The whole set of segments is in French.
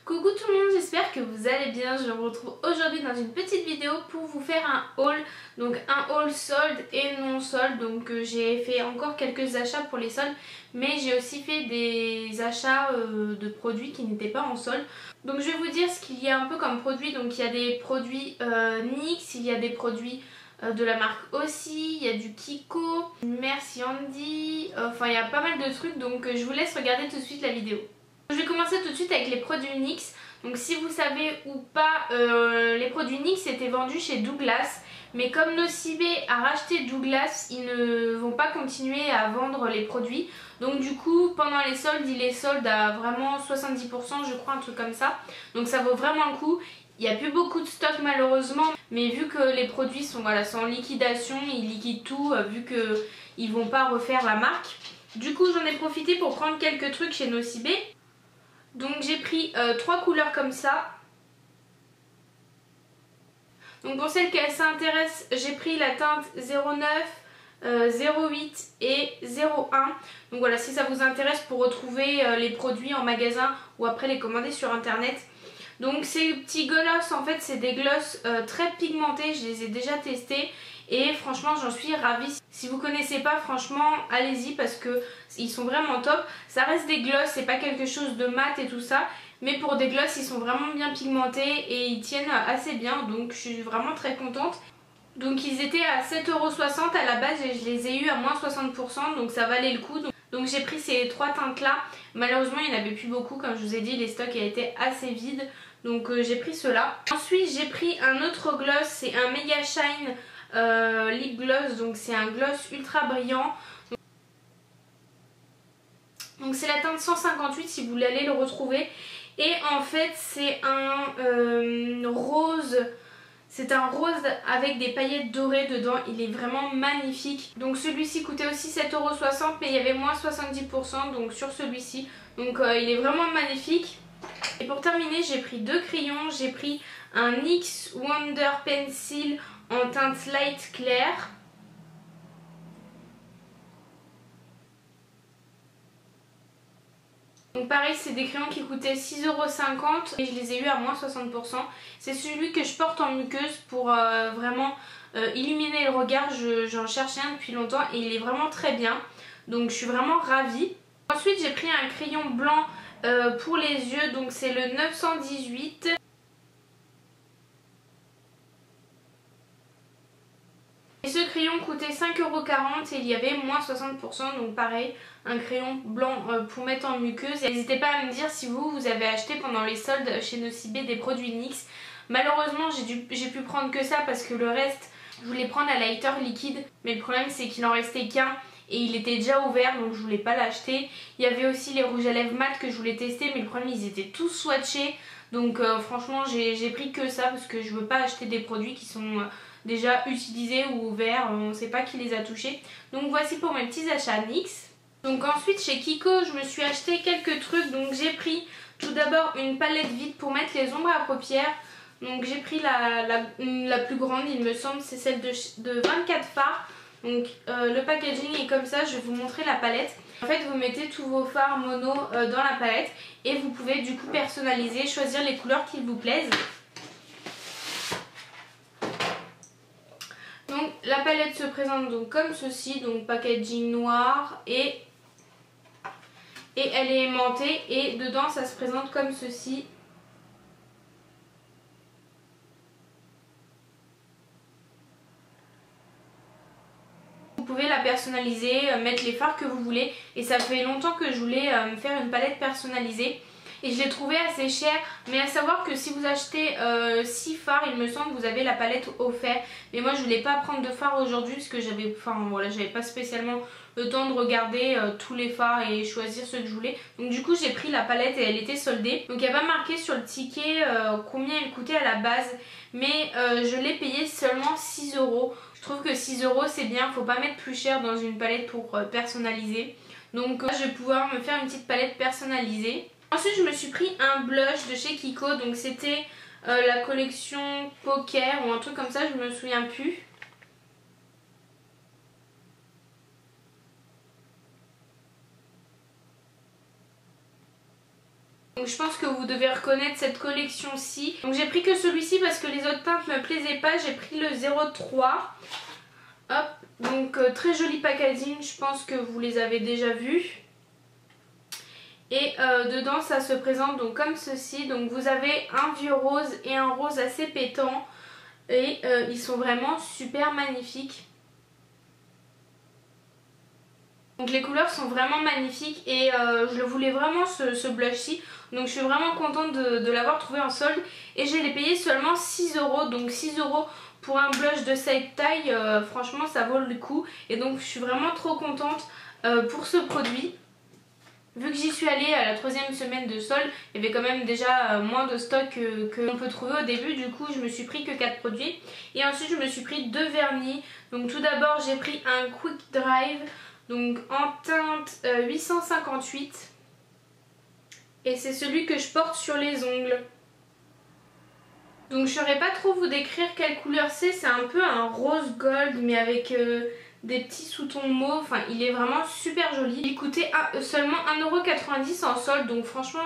Coucou tout le monde, j'espère que vous allez bien. Je vous retrouve aujourd'hui dans une petite vidéo pour vous faire un haul. Donc un haul solde et non solde. Donc j'ai fait encore quelques achats pour les soldes, mais j'ai aussi fait des achats de produits qui n'étaient pas en solde. Donc je vais vous dire ce qu'il y a un peu comme produits. Donc il y a des produits NYX, il y a des produits de la marque aussi, il y a du Kiko, Merci Andy, enfin il y a pas mal de trucs, donc je vous laisse regarder tout de suite la vidéo. Je vais commencer tout de suite avec les produits NYX. Donc si vous savez ou pas, les produits NYX étaient vendus chez Douglas, mais comme Nocibé a racheté Douglas, ils ne vont pas continuer à vendre les produits. Donc du coup pendant les soldes, ils les soldent à vraiment 70%, je crois, un truc comme ça. Donc ça vaut vraiment le coup. Il n'y a plus beaucoup de stock malheureusement, mais vu que les produits sont, sont en liquidation, ils liquident tout vu qu'ils ne vont pas refaire la marque. Du coup j'en ai profité pour prendre quelques trucs chez Nocibé. Donc j'ai pris 3 couleurs comme ça. Donc pour celles qui s'intéressent, j'ai pris la teinte 09, 08 et 01. Donc voilà, si ça vous intéresse, pour retrouver les produits en magasin ou après les commander sur internet. Donc ces petits gloss, en fait c'est des gloss très pigmentés, je les ai déjà testés et franchement j'en suis ravie. Si vous connaissez pas, franchement allez-y parce que ils sont vraiment top. Ça reste des gloss, c'est pas quelque chose de mat et tout ça, mais pour des gloss ils sont vraiment bien pigmentés et ils tiennent assez bien, donc je suis vraiment très contente. Donc ils étaient à 7,60€ à la base et je les ai eu à moins 60%, donc ça valait le coup. Donc j'ai pris ces 3 teintes là. Malheureusement il n'y en avait plus beaucoup, comme je vous ai dit, les stocks étaient assez vides. Donc j'ai pris ceux-là. Ensuite j'ai pris un autre gloss, c'est un Mega Shine Lip Gloss. Donc c'est un gloss ultra brillant. Donc c'est la teinte 158 si vous voulez aller le retrouver. Et en fait c'est un rose. C'est un rose avec des paillettes dorées dedans, il est vraiment magnifique. Donc celui-ci coûtait aussi 7,60€ mais il y avait moins 70% donc sur celui-ci. Donc il est vraiment magnifique. Et pour terminer j'ai pris 2 crayons, j'ai pris un NYX Wonder Pencil en teinte light claire. Donc pareil, c'est des crayons qui coûtaient 6,50€ et je les ai eu à moins 60%. C'est celui que je porte en muqueuse pour vraiment illuminer le regard. J'en cherchais un depuis longtemps et il est vraiment très bien. Donc je suis vraiment ravie. Ensuite j'ai pris un crayon blanc pour les yeux, donc c'est le 918. Et ce crayon coûtait 5,40€ et il y avait moins 60%, donc pareil, un crayon blanc pour mettre en muqueuse. N'hésitez pas à me dire si vous avez acheté pendant les soldes chez Nocibé des produits NYX. Malheureusement j'ai pu prendre que ça parce que le reste je voulais prendre un lighter liquide, mais le problème c'est qu'il en restait qu'un et il était déjà ouvert, donc je voulais pas l'acheter. Il y avait aussi les rouges à lèvres mat que je voulais tester, mais le problème ils étaient tous swatchés, donc franchement j'ai pris que ça parce que je veux pas acheter des produits qui sont déjà utilisés ou ouverts, on ne sait pas qui les a touchés. Donc voici pour mes petits achats NYX. Donc ensuite chez Kiko je me suis acheté quelques trucs. Donc j'ai pris tout d'abord une palette vide pour mettre les ombres à paupières. Donc j'ai pris la plus grande, il me semble, c'est celle de 24 fards. Donc le packaging est comme ça, je vais vous montrer la palette. En fait vous mettez tous vos fards mono dans la palette et vous pouvez du coup personnaliser, choisir les couleurs qui vous plaisent. Donc la palette se présente donc comme ceci, donc packaging noir et elle est aimantée et dedans ça se présente comme ceci. Vous pouvez la personnaliser, mettre les fards que vous voulez et ça fait longtemps que je voulais me faire une palette personnalisée. Et je l'ai trouvé assez cher, mais à savoir que si vous achetez 6 fards, il me semble que vous avez la palette offerte. Mais moi je voulais pas prendre de fards aujourd'hui parce que j'avais pas spécialement le temps de regarder tous les fards et choisir ceux que je voulais. Donc du coup j'ai pris la palette et elle était soldée. Donc il n'y a pas marqué sur le ticket combien elle coûtait à la base, mais je l'ai payé seulement 6€. Je trouve que 6€ c'est bien, faut pas mettre plus cher dans une palette pour personnaliser. Donc je vais pouvoir me faire une petite palette personnalisée. Ensuite je me suis pris un blush de chez Kiko, donc c'était la collection Poker ou un truc comme ça, je me souviens plus. Donc je pense que vous devez reconnaître cette collection-ci. Donc j'ai pris que celui-ci parce que les autres teintes ne me plaisaient pas. J'ai pris le 03. Hop, donc très joli packaging, je pense que vous les avez déjà vus. Et dedans ça se présente donc comme ceci. Donc vous avez un vieux rose et un rose assez pétant. Et ils sont vraiment super magnifiques. Donc les couleurs sont vraiment magnifiques et je le voulais vraiment ce blush-ci. Donc je suis vraiment contente de l'avoir trouvé en solde. Et je l'ai payé seulement 6 €. Donc 6 € pour un blush de cette taille, franchement ça vaut le coup. Et donc je suis vraiment trop contente pour ce produit. Vu que j'y suis allée à la 3e semaine de solde, il y avait quand même déjà moins de stock que l'on peut trouver au début. Du coup je me suis pris que 4 produits. Et ensuite je me suis pris 2 vernis. Donc tout d'abord j'ai pris un Quick Drive. Donc en teinte 858. Et c'est celui que je porte sur les ongles. Donc je saurais pas trop vous décrire quelle couleur c'est un peu un rose gold mais avec des petits sous-tons mauve. Enfin il est vraiment super joli. Il coûtait seulement 1,90 € en solde. Donc franchement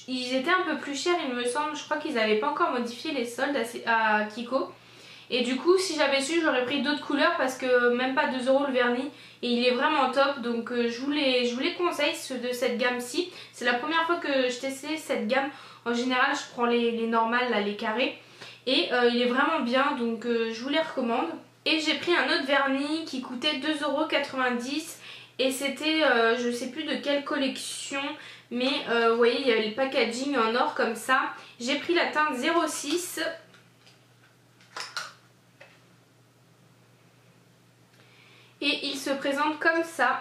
ils étaient un peu plus chers il me semble. Je crois qu'ils n'avaient pas encore modifié les soldes à Kiko. Et du coup si j'avais su j'aurais pris d'autres couleurs parce que même pas 2 € le vernis. Et il est vraiment top, donc je vous les conseille ceux de cette gamme-ci. C'est la première fois que je testais cette gamme. En général je prends les normales, là, les carrés. Et il est vraiment bien, donc je vous les recommande. Et j'ai pris un autre vernis qui coûtait 2,90 €. Et c'était, je sais plus de quelle collection, mais vous voyez il y a les packaging en or comme ça. J'ai pris la teinte 06. Et il se présente comme ça.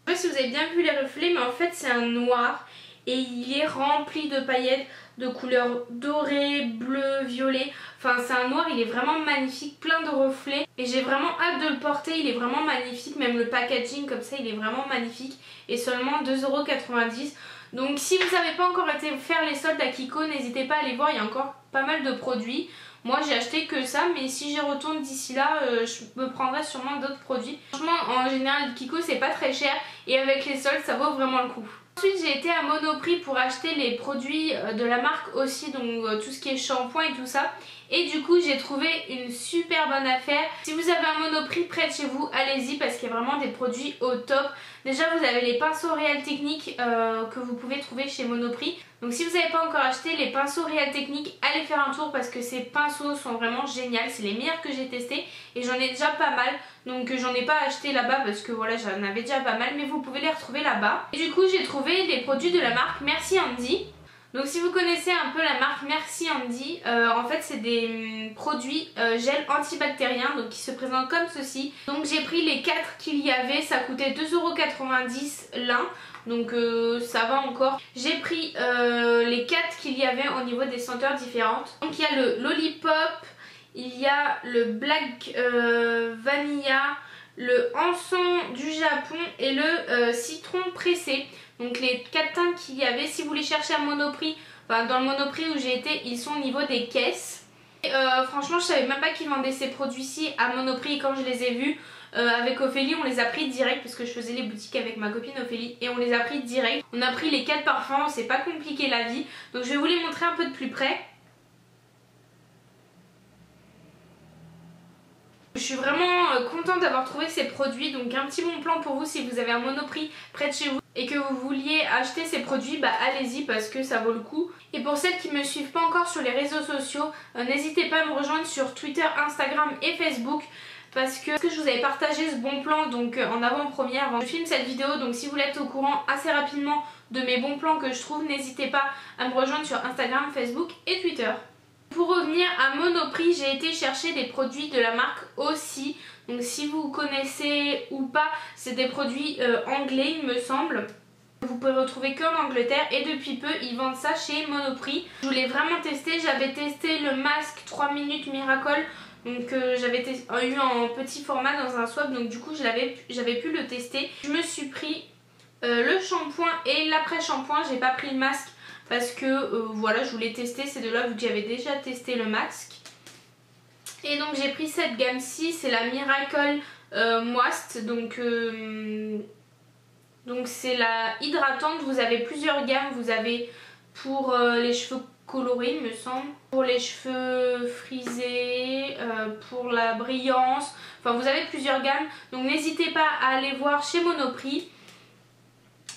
Je sais pas si vous avez bien vu les reflets, mais en fait c'est un noir. Et il est rempli de paillettes de couleurs dorées, bleues, violet. Enfin c'est un noir, il est vraiment magnifique, plein de reflets. Et j'ai vraiment hâte de le porter, il est vraiment magnifique. Même le packaging comme ça, il est vraiment magnifique. Et seulement 2,90 €. Donc si vous n'avez pas encore été faire les soldes à Kiko, n'hésitez pas à aller voir, il y a encore pas mal de produits. Moi j'ai acheté que ça, mais si j'y retourne d'ici là, je me prendrai sûrement d'autres produits. Franchement en général Kiko c'est pas très cher et avec les soldes ça vaut vraiment le coup. Ensuite j'ai été à Monoprix pour acheter les produits de la marque aussi, donc tout ce qui est shampoing et tout ça. Et du coup j'ai trouvé une super bonne affaire. Si vous avez un Monoprix près de chez vous, allez-y parce qu'il y a vraiment des produits au top. Déjà vous avez les pinceaux Real Technique que vous pouvez trouver chez Monoprix. Donc si vous n'avez pas encore acheté les pinceaux Real Technique, allez faire un tour parce que ces pinceaux sont vraiment géniaux. C'est les meilleurs que j'ai testés et j'en ai déjà pas mal. Donc j'en ai pas acheté là-bas parce que voilà j'en avais déjà pas mal, mais vous pouvez les retrouver là-bas. Et du coup j'ai trouvé les produits de la marque Merci Handy. Donc si vous connaissez un peu la marque Merci Handy, en fait c'est des produits gel antibactériens donc qui se présentent comme ceci. Donc j'ai pris les 4 qu'il y avait, ça coûtait 2,90 € l'un. Donc ça va encore. J'ai pris les 4 qu'il y avait au niveau des senteurs différentes. Donc il y a le Lollipop, il y a le Black Vanilla, le Hanson du Japon et le Citron pressé. Donc les 4 teintes qu'il y avait, si vous les cherchez à Monoprix, enfin dans le Monoprix où j'ai été, ils sont au niveau des caisses. Et, franchement je savais même pas qu'ils vendaient ces produits-ci à Monoprix. Quand je les ai vus avec Ophélie, on les a pris direct parce que je faisais les boutiques avec ma copine Ophélie et on les a pris direct. On a pris les 4 parfums, c'est pas compliqué la vie. Donc je vais vous les montrer un peu de plus près. Je suis vraiment contente d'avoir trouvé ces produits, donc un petit bon plan pour vous si vous avez un Monoprix près de chez vous et que vous vouliez acheter ces produits, bah allez-y parce que ça vaut le coup. Et pour celles qui ne me suivent pas encore sur les réseaux sociaux, n'hésitez pas à me rejoindre sur Twitter, Instagram et Facebook parce que je vous avais partagé ce bon plan donc en avant-première avant que je filme cette vidéo. Donc si vous voulez être au courant assez rapidement de mes bons plans que je trouve, n'hésitez pas à me rejoindre sur Instagram, Facebook et Twitter. Pour revenir à Monoprix, j'ai été chercher des produits de la marque aussi. Donc si vous connaissez ou pas, c'est des produits anglais il me semble. Vous pouvez retrouver qu'en Angleterre et depuis peu ils vendent ça chez Monoprix. Je voulais vraiment tester, j'avais testé le masque 3 minutes Miracle. Donc j'avais eu en petit format dans un swap, donc du coup j'avais pu le tester. Je me suis pris le shampoing et l'après-shampoing, j'ai pas pris le masque. Parce que voilà je voulais tester ces deux là vu que j'avais déjà testé le masque. Et donc j'ai pris cette gamme-ci, c'est la Miracle Moist, donc c'est la hydratante. Vous avez plusieurs gammes, vous avez pour les cheveux colorés il me semble, pour les cheveux frisés, pour la brillance, enfin vous avez plusieurs gammes, donc n'hésitez pas à aller voir chez Monoprix.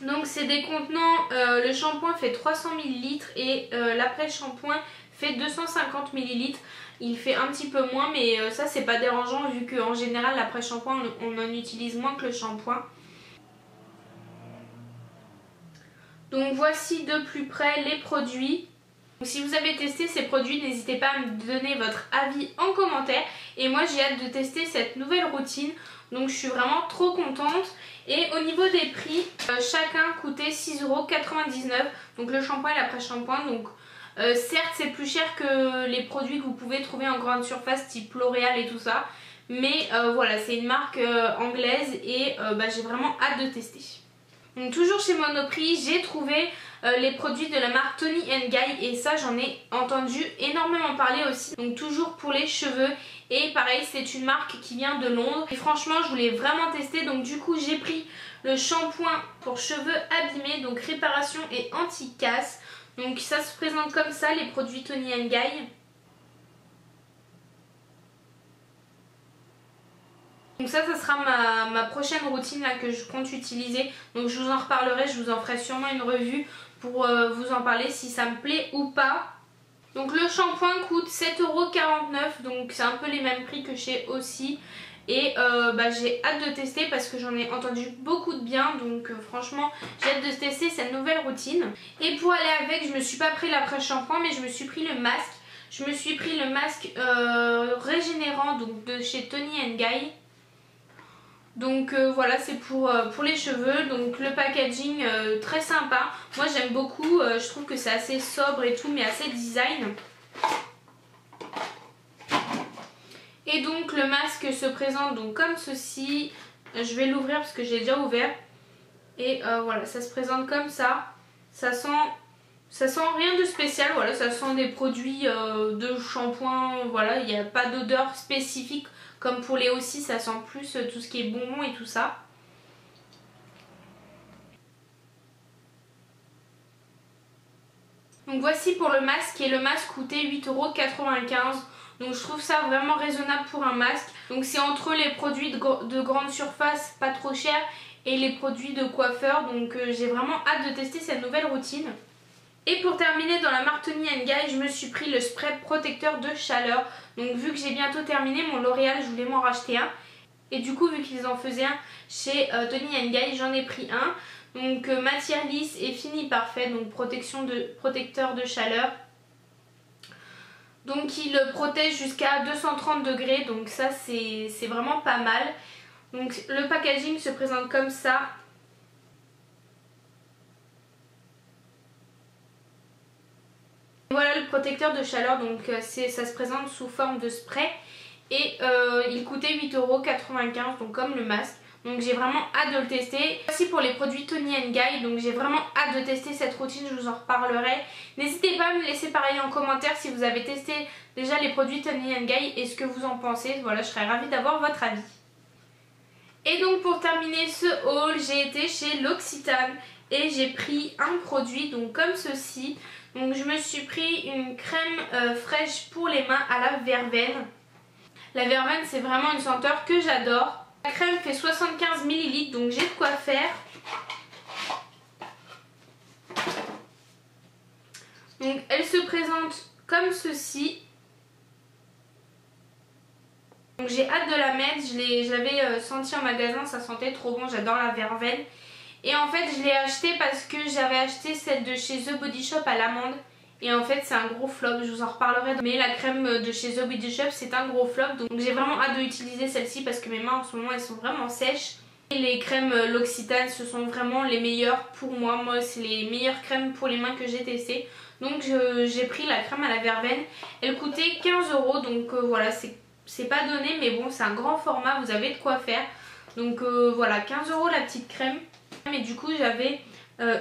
Donc c'est des contenants, le shampoing fait 300 ml et l'après-shampoing fait 250 ml. Il fait un petit peu moins, mais ça c'est pas dérangeant vu qu'en général l'après-shampoing on en utilise moins que le shampoing. Donc voici de plus près les produits. Donc, si vous avez testé ces produits, n'hésitez pas à me donner votre avis en commentaire. Et moi j'ai hâte de tester cette nouvelle routine. Donc je suis vraiment trop contente. Et au niveau des prix, chacun coûtait 6,99 €. Donc le shampoing et l'après-shampoing. Donc certes c'est plus cher que les produits que vous pouvez trouver en grande surface type L'Oréal et tout ça. Mais voilà, c'est une marque anglaise et j'ai vraiment hâte de tester. Donc toujours chez Monoprix, j'ai trouvé les produits de la marque Toni & Guy et ça j'en ai entendu énormément parler aussi. Donc toujours pour les cheveux et pareil c'est une marque qui vient de Londres et franchement je voulais vraiment tester, donc du coup j'ai pris le shampoing pour cheveux abîmés, donc réparation et anti-casse. Donc ça se présente comme ça les produits Toni & Guy. Donc ça sera ma prochaine routine là, que je compte utiliser. Donc je vous en reparlerai, je vous en ferai sûrement une revue pour vous en parler si ça me plaît ou pas. Donc le shampoing coûte 7,49 €, donc c'est un peu les mêmes prix que chez Aussie. Et j'ai hâte de tester parce que j'en ai entendu beaucoup de bien. Donc franchement j'ai hâte de tester cette nouvelle routine. Et pour aller avec, je me suis pas pris l'après-shampoing mais je me suis pris le masque. Je me suis pris le masque régénérant donc de chez Toni & Guy. Donc voilà, c'est pour les cheveux. Donc le packaging très sympa. Moi j'aime beaucoup, je trouve que c'est assez sobre et tout mais assez design. Et donc le masque se présente donc comme ceci. Je vais l'ouvrir parce que j'ai déjà ouvert. Et voilà, ça se présente comme ça. Ça sent rien de spécial, voilà, ça sent des produits de shampoing, voilà, il n'y a pas d'odeur spécifique comme pour les Aussie, ça sent plus tout ce qui est bonbons et tout ça. Donc voici pour le masque et le masque coûtait 8,95 €. Donc je trouve ça vraiment raisonnable pour un masque. Donc c'est entre les produits de grande surface pas trop chers et les produits de coiffeur. Donc j'ai vraiment hâte de tester cette nouvelle routine. Et pour terminer, dans la marque Toni & Guy, je me suis pris le spray protecteur de chaleur. Donc vu que j'ai bientôt terminé mon L'Oréal, je voulais m'en racheter un. Et du coup, vu qu'ils en faisaient un chez Toni & Guy, j'en ai pris un. Donc matière lisse et fini parfait, donc protecteur de chaleur. Donc il protège jusqu'à 230 degrés, donc ça c'est vraiment pas mal. Donc le packaging se présente comme ça. Voilà le protecteur de chaleur, donc ça se présente sous forme de spray et il coûtait 8,95 €, donc comme le masque. Donc j'ai vraiment hâte de le tester. Voici pour les produits Toni & Guy, donc j'ai vraiment hâte de tester cette routine, je vous en reparlerai. N'hésitez pas à me laisser pareil en commentaire si vous avez testé déjà les produits Toni & Guy et ce que vous en pensez. Voilà, je serais ravie d'avoir votre avis. Et donc pour terminer ce haul, j'ai été chez L'Occitane et j'ai pris un produit donc comme ceci. Donc je me suis pris une crème fraîche pour les mains à la verveine. La verveine c'est vraiment une senteur que j'adore. La crème fait 75 ml donc j'ai de quoi faire. Donc elle se présente comme ceci. Donc j'ai hâte de la mettre, je l'avais senti en magasin, ça sentait trop bon, j'adore la verveine. Et en fait je l'ai acheté parce que j'avais acheté celle de chez The Body Shop à l'amande. Et en fait c'est un gros flop, je vous en reparlerai. Mais la crème de chez The Body Shop c'est un gros flop. Donc j'ai vraiment hâte d'utiliser celle-ci parce que mes mains en ce moment elles sont vraiment sèches. Et les crèmes L'Occitane ce sont vraiment les meilleures pour moi. Moi c'est les meilleures crèmes pour les mains que j'ai testées. Donc j'ai pris la crème à la verveine. Elle coûtait 15 € donc voilà, c'est pas donné mais bon c'est un grand format, vous avez de quoi faire. Donc voilà, 15 € la petite crème. Mais du coup j'avais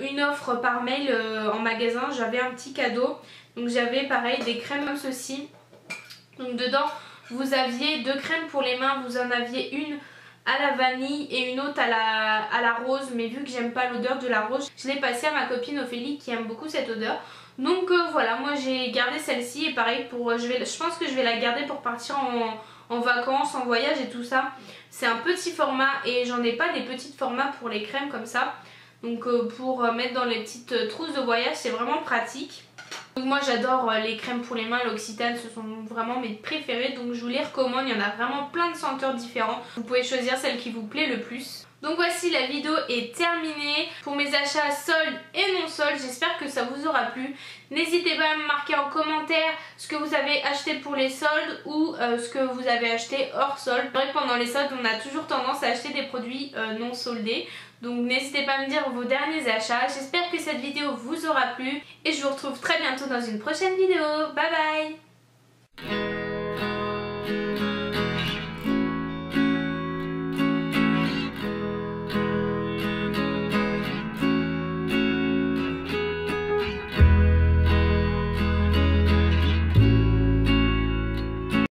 une offre par mail en magasin, j'avais un petit cadeau. Donc j'avais pareil des crèmes comme ceci. Donc dedans vous aviez 2 crèmes pour les mains, vous en aviez une à la vanille et une autre à la rose, mais vu que j'aime pas l'odeur de la rose, je l'ai passée à ma copine Ophélie qui aime beaucoup cette odeur. Donc voilà, moi j'ai gardé celle-ci et pareil pour je pense que je vais la garder pour partir en vacances, en voyage et tout ça. C'est un petit format et j'en ai pas des petits formats pour les crèmes comme ça. Donc pour mettre dans les petites trousses de voyage, c'est vraiment pratique. Donc moi j'adore les crèmes pour les mains, l'Occitane, ce sont vraiment mes préférées, donc je vous les recommande, il y en a vraiment plein de senteurs différents. Vous pouvez choisir celle qui vous plaît le plus. Donc voici, la vidéo est terminée pour mes achats soldes et non soldes. J'espère que ça vous aura plu. N'hésitez pas à me marquer en commentaire ce que vous avez acheté pour les soldes ou ce que vous avez acheté hors solde. C'est vrai que pendant les soldes, on a toujours tendance à acheter des produits non soldés. Donc n'hésitez pas à me dire vos derniers achats. J'espère que cette vidéo vous aura plu et je vous retrouve très bientôt dans une prochaine vidéo. Bye bye!